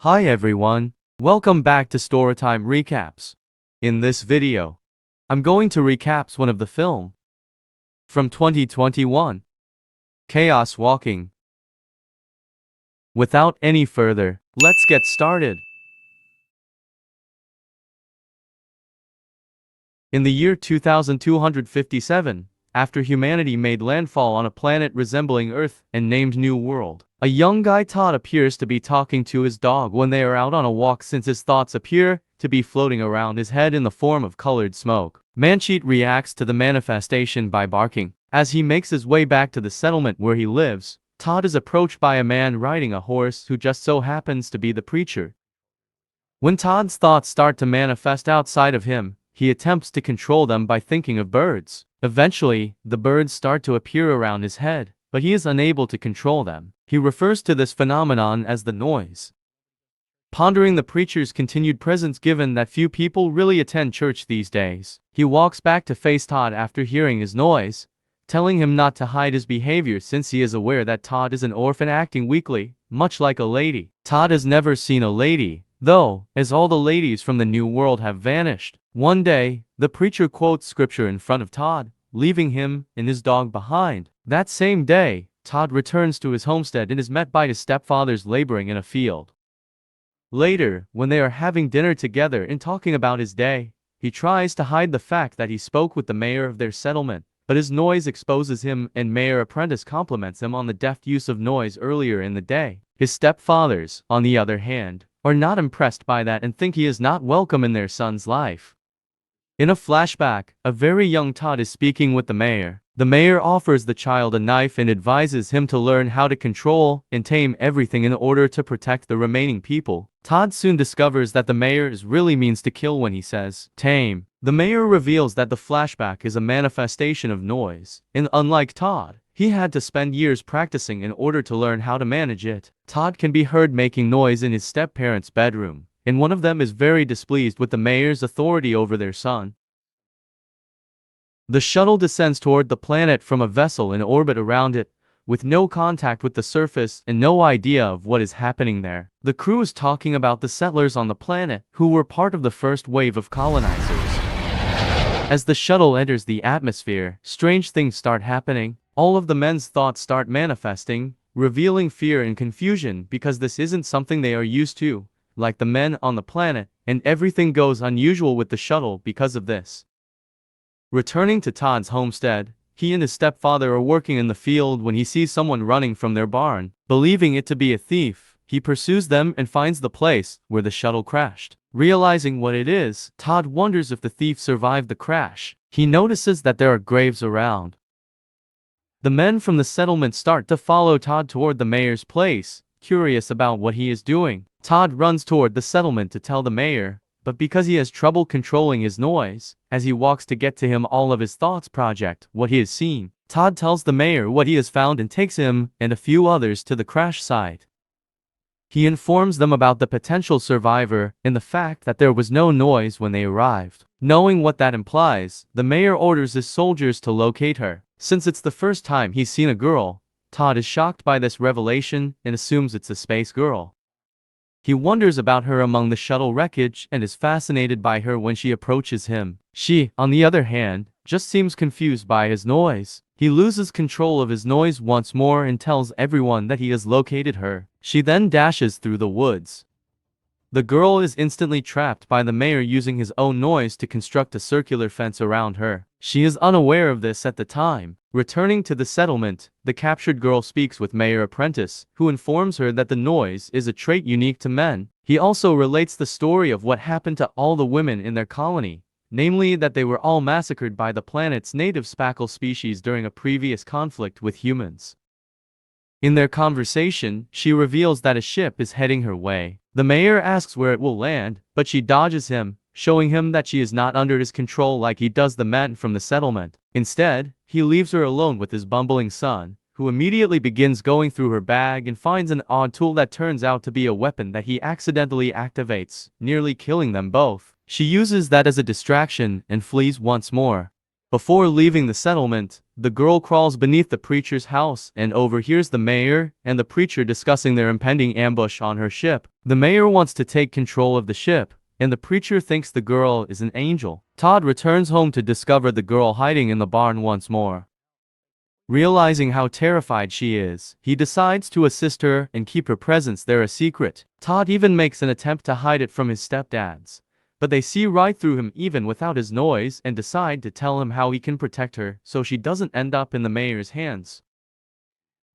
Hi everyone, welcome back to Storytime Recaps. In this video, I'm going to recap one of the film from 2021, Chaos Walking. Without any further, let's get started. In the year 2257, after humanity made landfall on a planet resembling Earth and named New World, a young guy Todd appears to be talking to his dog when they are out on a walk since his thoughts appear to be floating around his head in the form of colored smoke. Mancheet reacts to the manifestation by barking. As he makes his way back to the settlement where he lives, Todd is approached by a man riding a horse who just so happens to be the preacher. When Todd's thoughts start to manifest outside of him, he attempts to control them by thinking of birds. Eventually, the birds start to appear around his head, but he is unable to control them. He refers to this phenomenon as the noise. Pondering the preacher's continued presence given that few people really attend church these days, he walks back to face Todd after hearing his noise, telling him not to hide his behavior since he is aware that Todd is an orphan acting weakly, much like a lady. Todd has never seen a lady, though, as all the ladies from the New World have vanished. One day, the preacher quotes scripture in front of Todd, leaving him and his dog behind. That same day, Todd returns to his homestead and is met by his stepfathers laboring in a field. Later, when they are having dinner together and talking about his day, he tries to hide the fact that he spoke with the mayor of their settlement, but his noise exposes him and Mayor Apprentice compliments him on the deft use of noise earlier in the day. His stepfathers, on the other hand, are not impressed by that and think he is not welcome in their son's life. In a flashback, a very young Todd is speaking with the mayor. The mayor offers the child a knife and advises him to learn how to control and tame everything in order to protect the remaining people. Todd soon discovers that the mayor really means to kill when he says, tame. The mayor reveals that the flashback is a manifestation of noise, and unlike Todd, he had to spend years practicing in order to learn how to manage it. Todd can be heard making noise in his step-parents' bedroom, and one of them is very displeased with the mayor's authority over their son. The shuttle descends toward the planet from a vessel in orbit around it, with no contact with the surface and no idea of what is happening there. The crew is talking about the settlers on the planet, who were part of the first wave of colonizers. As the shuttle enters the atmosphere, strange things start happening. All of the men's thoughts start manifesting, revealing fear and confusion because this isn't something they are used to, like the men on the planet, and everything goes unusual with the shuttle because of this. Returning to Todd's homestead, he and his stepfather are working in the field when he sees someone running from their barn. Believing it to be a thief, he pursues them and finds the place where the shuttle crashed. Realizing what it is, Todd wonders if the thief survived the crash. He notices that there are graves around. The men from the settlement start to follow Todd toward the mayor's place, curious about what he is doing. Todd runs toward the settlement to tell the mayor, but because he has trouble controlling his noise, as he walks to get to him all of his thoughts project what he has seen, Todd tells the mayor what he has found and takes him and a few others to the crash site. He informs them about the potential survivor and the fact that there was no noise when they arrived. Knowing what that implies, the mayor orders his soldiers to locate her. Since it's the first time he's seen a girl, Todd is shocked by this revelation and assumes it's a space girl. He wonders about her among the shuttle wreckage and is fascinated by her when she approaches him. She, on the other hand, just seems confused by his noise. He loses control of his noise once more and tells everyone that he has located her. She then dashes through the woods. The girl is instantly trapped by the mayor using his own noise to construct a circular fence around her. She is unaware of this at the time. Returning to the settlement, the captured girl speaks with Mayor Apprentice, who informs her that the noise is a trait unique to men. He also relates the story of what happened to all the women in their colony, namely that they were all massacred by the planet's native spackle species during a previous conflict with humans. In their conversation, she reveals that a ship is heading her way. The mayor asks where it will land, but she dodges him, showing him that she is not under his control like he does the men from the settlement. Instead, he leaves her alone with his bumbling son, who immediately begins going through her bag and finds an odd tool that turns out to be a weapon that he accidentally activates, nearly killing them both. She uses that as a distraction and flees once more. Before leaving the settlement, the girl crawls beneath the preacher's house and overhears the mayor and the preacher discussing their impending ambush on her ship. The mayor wants to take control of the ship, and the preacher thinks the girl is an angel. Todd returns home to discover the girl hiding in the barn once more. Realizing how terrified she is, he decides to assist her and keep her presence there a secret. Todd even makes an attempt to hide it from his stepdads, but they see right through him even without his noise and decide to tell him how he can protect her so she doesn't end up in the mayor's hands.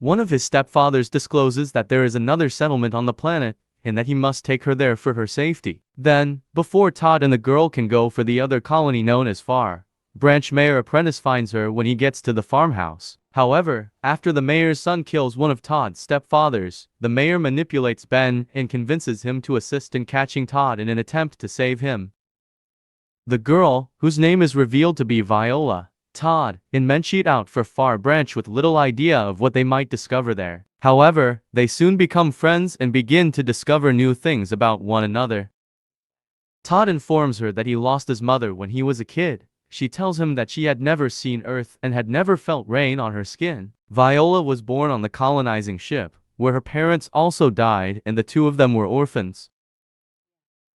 One of his stepfathers discloses that there is another settlement on the planet and that he must take her there for her safety. Then, before Todd and the girl can go for the other colony known as Far Branch, Mayor Apprentice finds her when he gets to the farmhouse. However, after the mayor's son kills one of Todd's stepfathers, the mayor manipulates Ben and convinces him to assist in catching Todd in an attempt to save him. The girl, whose name is revealed to be Viola, Todd, and Men cheat out for Far Branch with little idea of what they might discover there. However, they soon become friends and begin to discover new things about one another. Todd informs her that he lost his mother when he was a kid. She tells him that she had never seen Earth and had never felt rain on her skin. Viola was born on the colonizing ship, where her parents also died and the two of them were orphans.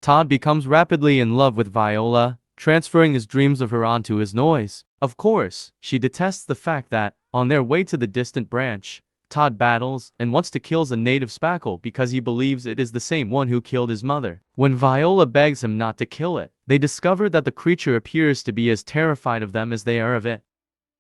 Todd becomes rapidly in love with Viola, transferring his dreams of her onto his noise. Of course, she detests the fact that, on their way to the distant branch, Todd battles and wants to kill a native spackle because he believes it is the same one who killed his mother. When Viola begs him not to kill it, they discover that the creature appears to be as terrified of them as they are of it.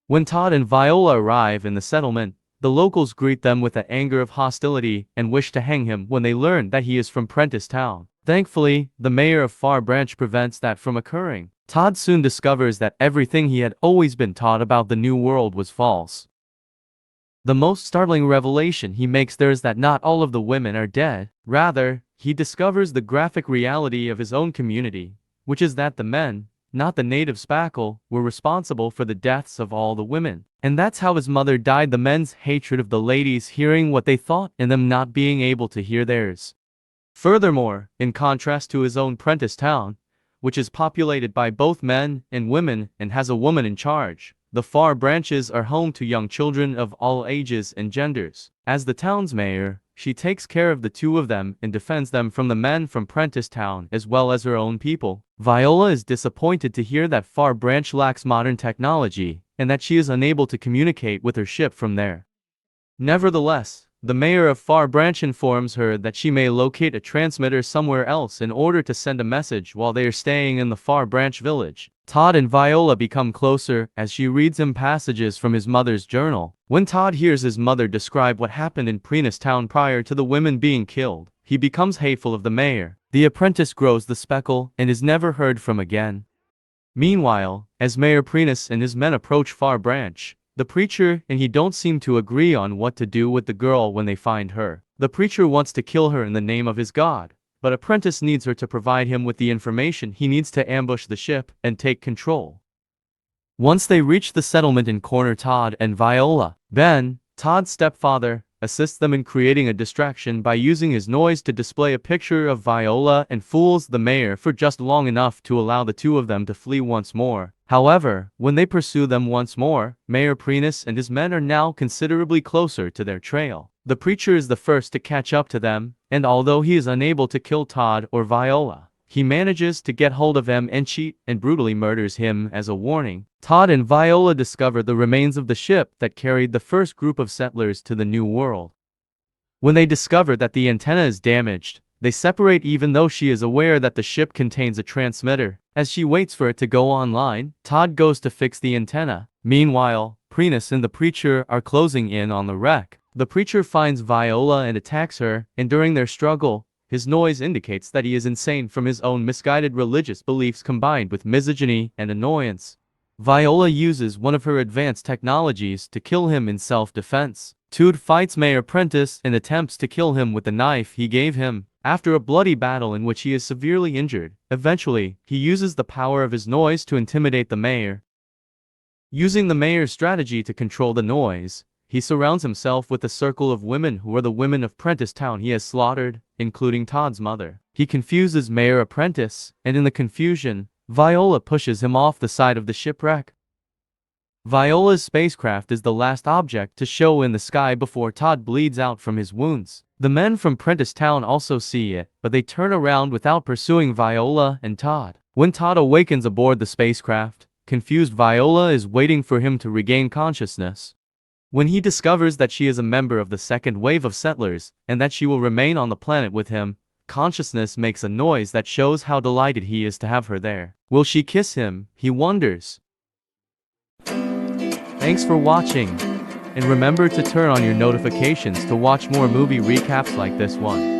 When Todd and Viola arrive in the settlement, the locals greet them with the anger of hostility and wish to hang him when they learn that he is from Prentice Town. Thankfully, the mayor of Far Branch prevents that from occurring. Todd soon discovers that everything he had always been taught about the New World was false. The most startling revelation he makes there is that not all of the women are dead. Rather, he discovers the graphic reality of his own community, which is that the men, not the native spackle, were responsible for the deaths of all the women. And that's how his mother died, the men's hatred of the ladies hearing what they thought and them not being able to hear theirs. Furthermore, in contrast to his own Prentice Town, which is populated by both men and women and has a woman in charge, the Far Branches are home to young children of all ages and genders. As the town's mayor, she takes care of the two of them and defends them from the men from Prentice Town as well as her own people. Viola is disappointed to hear that Far Branch lacks modern technology and that she is unable to communicate with her ship from there. Nevertheless, the mayor of Far Branch informs her that she may locate a transmitter somewhere else in order to send a message while they are staying in the Far Branch village. Todd and Viola become closer as she reads him passages from his mother's journal. When Todd hears his mother describe what happened in Prentice Town prior to the women being killed, he becomes hateful of the mayor. The apprentice grows the speckle and is never heard from again. Meanwhile, as Mayor Prentice and his men approach Far Branch, the preacher and he don't seem to agree on what to do with the girl when they find her. The preacher wants to kill her in the name of his god, but Apprentice needs her to provide him with the information he needs to ambush the ship and take control. Once they reach the settlement and corner Todd and Viola, Ben, Todd's stepfather, assists them in creating a distraction by using his noise to display a picture of Viola and fools the mayor for just long enough to allow the two of them to flee once more. However, when they pursue them once more, Mayor Prentice and his men are now considerably closer to their trail. The preacher is the first to catch up to them, and although he is unable to kill Todd or Viola, he manages to get hold of him and cheat and brutally murders him as a warning. Todd and Viola discover the remains of the ship that carried the first group of settlers to the New World. When they discover that the antenna is damaged, they separate even though she is aware that the ship contains a transmitter. As she waits for it to go online, Todd goes to fix the antenna. Meanwhile, Prentice and the preacher are closing in on the wreck. The preacher finds Viola and attacks her, and during their struggle, his noise indicates that he is insane from his own misguided religious beliefs combined with misogyny and annoyance. Viola uses one of her advanced technologies to kill him in self-defense. Todd fights Mayor Prentice and attempts to kill him with the knife he gave him. After a bloody battle in which he is severely injured, eventually, he uses the power of his noise to intimidate the mayor. Using the mayor's strategy to control the noise, he surrounds himself with a circle of women who are the women of Prentice Town he has slaughtered, including Todd's mother. He confuses Mayor Prentice, and in the confusion, Viola pushes him off the side of the shipwreck. Viola's spacecraft is the last object to show in the sky before Todd bleeds out from his wounds. The men from Prentice Town also see it, but they turn around without pursuing Viola and Todd. When Todd awakens aboard the spacecraft, confused Viola is waiting for him to regain consciousness. When he discovers that she is a member of the second wave of settlers, and that she will remain on the planet with him, consciousness makes a noise that shows how delighted he is to have her there. Will she kiss him? He wonders. Thanks for watching. And remember to turn on your notifications to watch more movie recaps like this one.